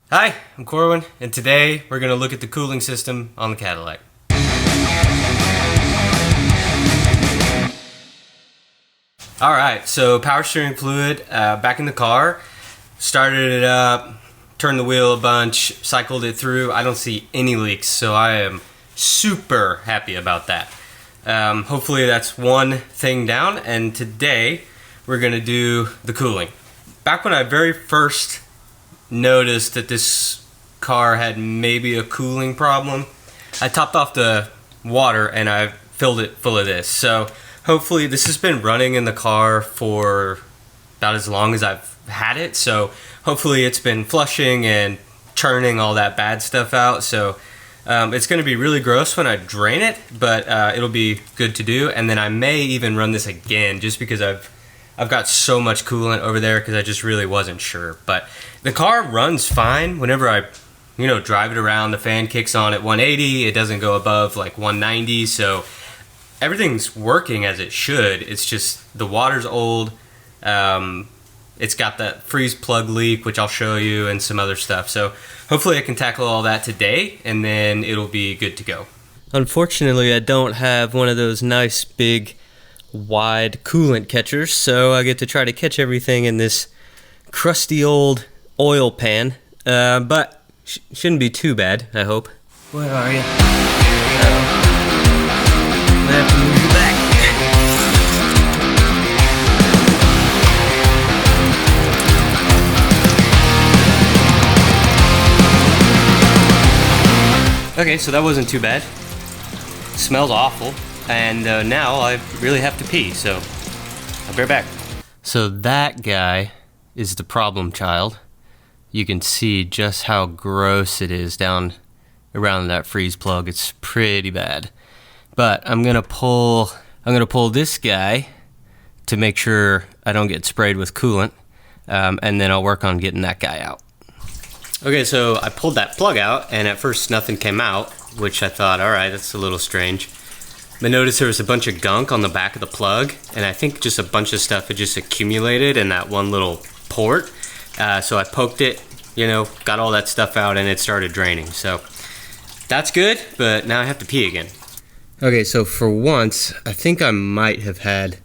Hi, I'm Corwin, and today we're going to look at the cooling system on the Cadillac. Alright, so power steering fluid back in the car, started it up, turned the wheel a bunch, cycled it through. I don't see any leaks, so I am super happy about that. Hopefully that's one thing down, and today we're going to do the cooling. Back when I very first noticed that this car had maybe a cooling problem, I topped off the water and I filled it full of this. So hopefully this has been running in the car for about as long as I've had it. So hopefully it's been flushing and churning all that bad stuff out. So it's going to be really gross when I drain it, but it'll be good to do. And then I may even run this again just because I've got so much coolant over there because I just really wasn't sure. But the car runs fine whenever I drive it around. The fan kicks on at 180. It doesn't go above like 190. So everything's working as it should. It's just the water's old. It's got that freeze plug leak, which I'll show you, and some other stuff. So hopefully I can tackle all that today, and then it'll be good to go. Unfortunately, I don't have one of those nice big wide coolant catchers, so I get to try to catch everything in this crusty old oil pan, but shouldn't be too bad, I hope. Where are you? I have to move you back. Okay, so that wasn't too bad. Smells awful. And now I really have to pee, so I'll be right back. So that guy is the problem child. You can see just how gross it is down around that freeze plug. It's pretty bad. But I'm gonna pull this guy to make sure I don't get sprayed with coolant, and then I'll work on getting that guy out. Okay, so I pulled that plug out, and at first nothing came out, which I thought, all right, that's a little strange. But notice there was a bunch of gunk on the back of the plug, and I think just a bunch of stuff had just accumulated in that one little port. So I poked it, got all that stuff out, and it started draining. So that's good, but now I have to pee again. Okay, so for once, I think I might have had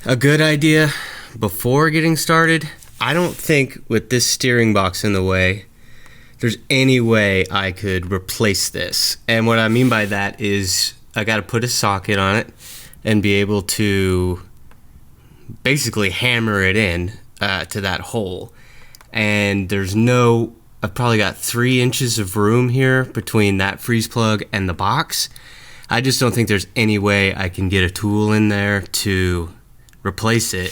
a good idea before getting started. I don't think with this steering box in the way, there's any way I could replace this. And what I mean by that is I got to put a socket on it and be able to basically hammer it in to that hole. And I've probably got 3 inches of room here between that freeze plug and the box. I just don't think there's any way I can get a tool in there to replace it.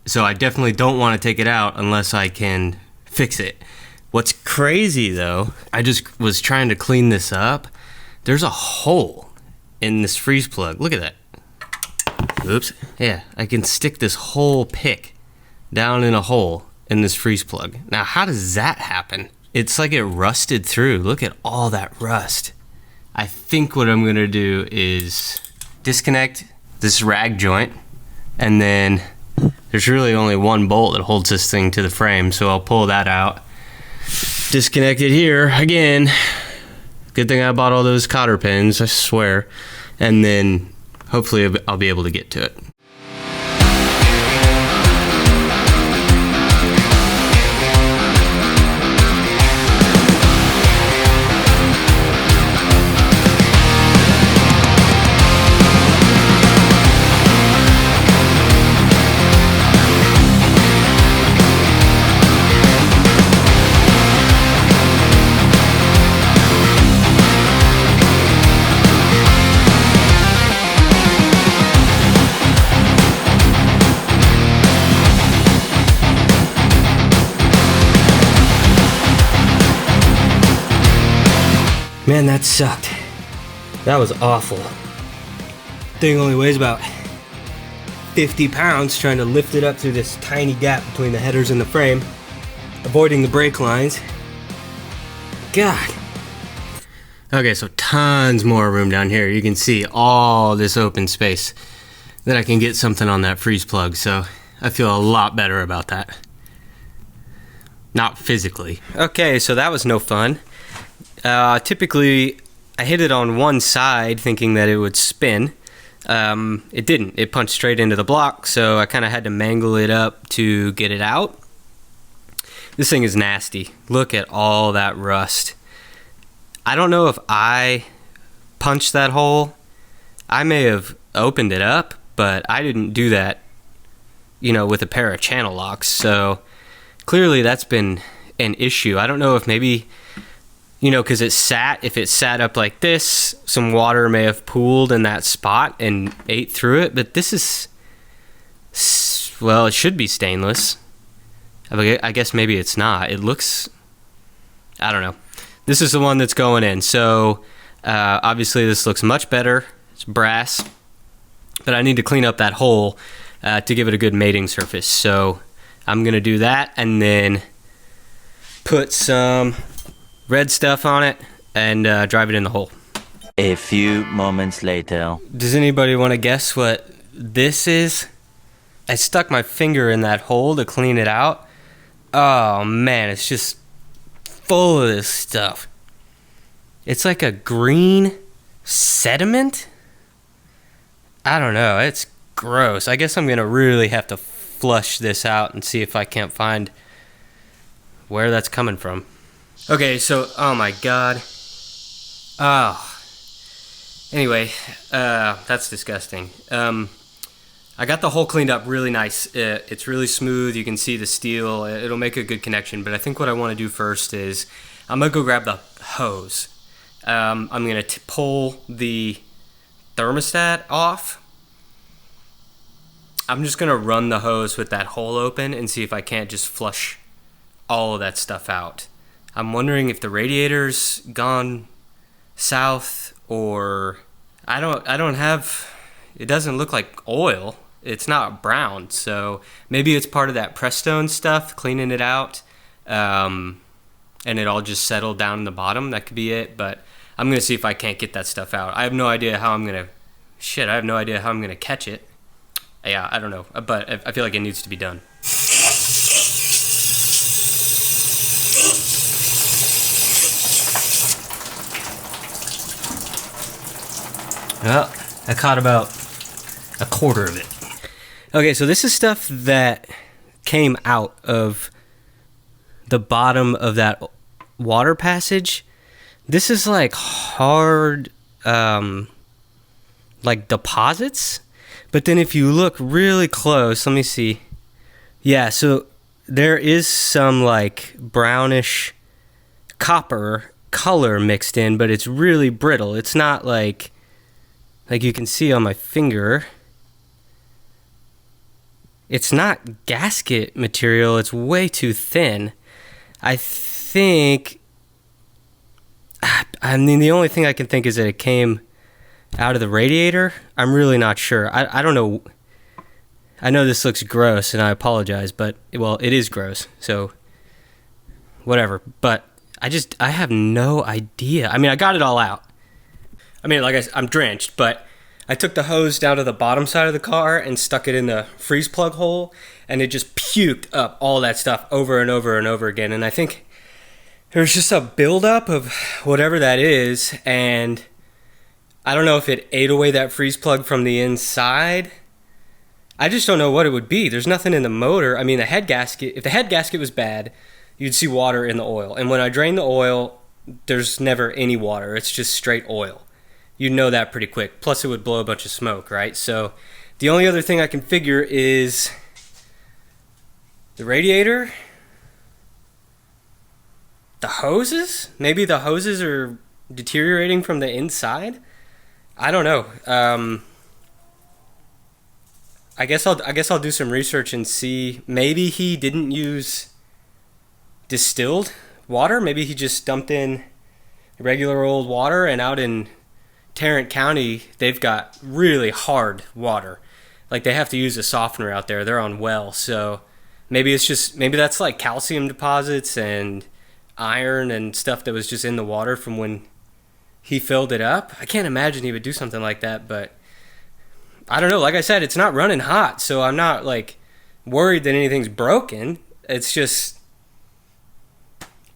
So I definitely don't want to take it out unless I can fix it. What's crazy though, I just was trying to clean this up. There's a hole in this freeze plug. Look at that. Oops. Yeah, I can stick this whole pick down in a hole in this freeze plug. Now, how does that happen? It's like it rusted through. Look at all that rust. I think what I'm gonna do is disconnect this rag joint, and then there's really only one bolt that holds this thing to the frame, so I'll pull that out. Disconnect it here again. Good thing I bought all those cotter pins, I swear. And then hopefully I'll be able to get to it. Man, that sucked. That was awful. Thing only weighs about 50 pounds trying to lift it up through this tiny gap between the headers and the frame, avoiding the brake lines. God. Okay, so tons more room down here. You can see all this open space that I can get something on that freeze plug, so I feel a lot better about that. not physically. Okay, so that was no fun. Typically, I hit it on one side thinking that it would spin. It didn't. It punched straight into the block, so I kind of had to mangle it up to get it out. This thing is nasty. Look at all that rust. I don't know if I punched that hole. I may have opened it up, but I didn't do that, with a pair of channel locks. So clearly that's been an issue. I don't know if maybe, because if it sat up like this, some water may have pooled in that spot and ate through it. But this is, well, it should be stainless. I guess maybe it's not. It looks, I don't know. This is the one that's going in. So obviously this looks much better. It's brass. But I need to clean up that hole to give it a good mating surface. So I'm going to do that and then put some red stuff on it and drive it in the hole. A few moments later. Does anybody want to guess what this is? I stuck my finger in that hole to clean it out. Oh man, it's just full of this stuff. It's like a green sediment. I don't know, it's gross. I guess I'm gonna really have to flush this out and see if I can't find where that's coming from. Okay, so, oh my god. Oh. Anyway, that's disgusting. I got the hole cleaned up really nice. It's really smooth. You can see the steel. It'll make a good connection. But I think what I want to do first is I'm going to go grab the hose. I'm going to pull the thermostat off. I'm just going to run the hose with that hole open and see if I can't just flush all of that stuff out. I'm wondering if the radiator's gone south or I don't have, it doesn't look like oil. It's not brown, so maybe it's part of that Prestone stuff, cleaning it out, and it all just settled down in the bottom. That could be it, but I'm gonna see if I can't get that stuff out. I have no idea how I'm gonna catch it. Yeah, I don't know, but I feel like it needs to be done. Well, I caught about a quarter of it. Okay, so this is stuff that came out of the bottom of that water passage. This is like hard, like deposits. But then if you look really close, let me see. Yeah, so there is some like brownish copper color mixed in, but it's really brittle. It's not like you can see on my finger. It's not gasket material. It's way too thin. I think, the only thing I can think is that it came out of the radiator. I'm really not sure. I don't know. I know this looks gross, and I apologize, but, well, it is gross, so whatever. But I have no idea. I got it all out. I'm drenched, but I took the hose down to the bottom side of the car and stuck it in the freeze plug hole, and it just puked up all that stuff over and over and over again. And I think there's just a buildup of whatever that is, and I don't know if it ate away that freeze plug from the inside. I just don't know what it would be. There's nothing in the motor. The head gasket, if the head gasket was bad, you'd see water in the oil. And when I drain the oil, there's never any water. It's just straight oil. You'd know that pretty quick. Plus, it would blow a bunch of smoke, right? So the only other thing I can figure is the radiator, the hoses. Maybe the hoses are deteriorating from the inside. I don't know. I guess I'll do some research and see. Maybe he didn't use distilled water. Maybe he just dumped in regular old water, and out in Tarrant County, they've got really hard water. Like, they have to use a softener out there. They're on well, so maybe that's like calcium deposits and iron and stuff that was just in the water from when he filled it up. I can't imagine he would do something like that, but I don't know. Like I said, it's not running hot, so I'm not like worried that anything's broken. It's just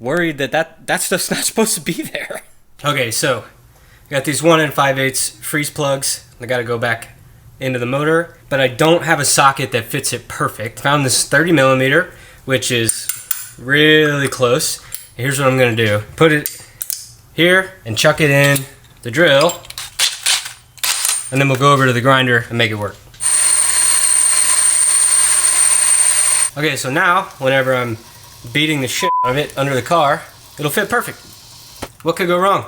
worried that stuff's not supposed to be there. Okay, so got these 1 5/8 freeze plugs. I gotta go back into the motor, but I don't have a socket that fits it perfect. Found this 30 millimeter, which is really close. Here's what I'm gonna do. Put it here and chuck it in the drill, and then we'll go over to the grinder and make it work. Okay, so now, whenever I'm beating the shit out of it under the car, it'll fit perfect. What could go wrong?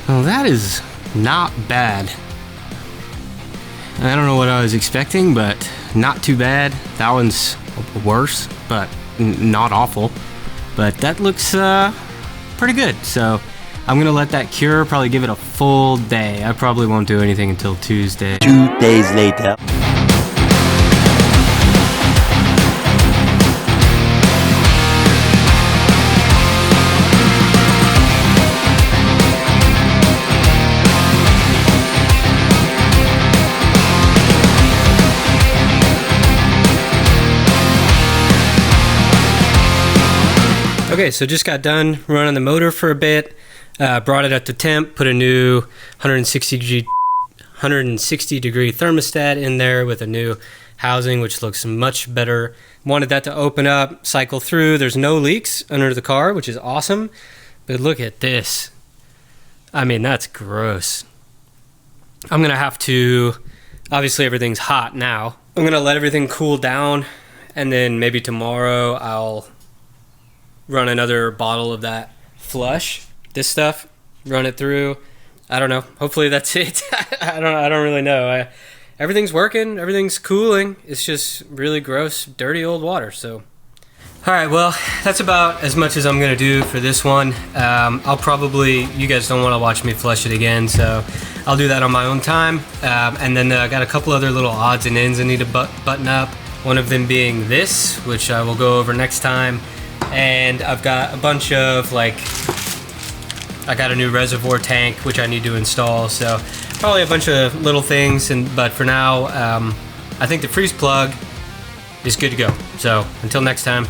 Well, that is not bad. I don't know what I was expecting, but not too bad. That one's worse, but not awful. But that looks pretty good. So I'm gonna let that cure, probably give it a full day. I probably won't do anything until Tuesday. 2 days later. Okay, so just got done running the motor for a bit, brought it up to temp, put a new 160 degree thermostat in there with a new housing, which looks much better. Wanted that to open up, cycle through. There's no leaks under the car, which is awesome. But look at this. I mean, that's gross. I'm gonna have to, obviously everything's hot now. I'm gonna let everything cool down, and then maybe tomorrow I'll run another bottle of that flush, this stuff, run it through. I don't know. Hopefully that's it. I don't really know. Everything's working. Everything's cooling. It's just really gross, dirty old water. So, all right. Well, that's about as much as I'm gonna do for this one. I'll probably. You guys don't want to watch me flush it again, so I'll do that on my own time. And then I got a couple other little odds and ends I need to button up. One of them being this, which I will go over next time. And I've got a bunch of I got a new reservoir tank which I need to install, so probably a bunch of little things. But for now, I think the freeze plug is good to go. So until next time.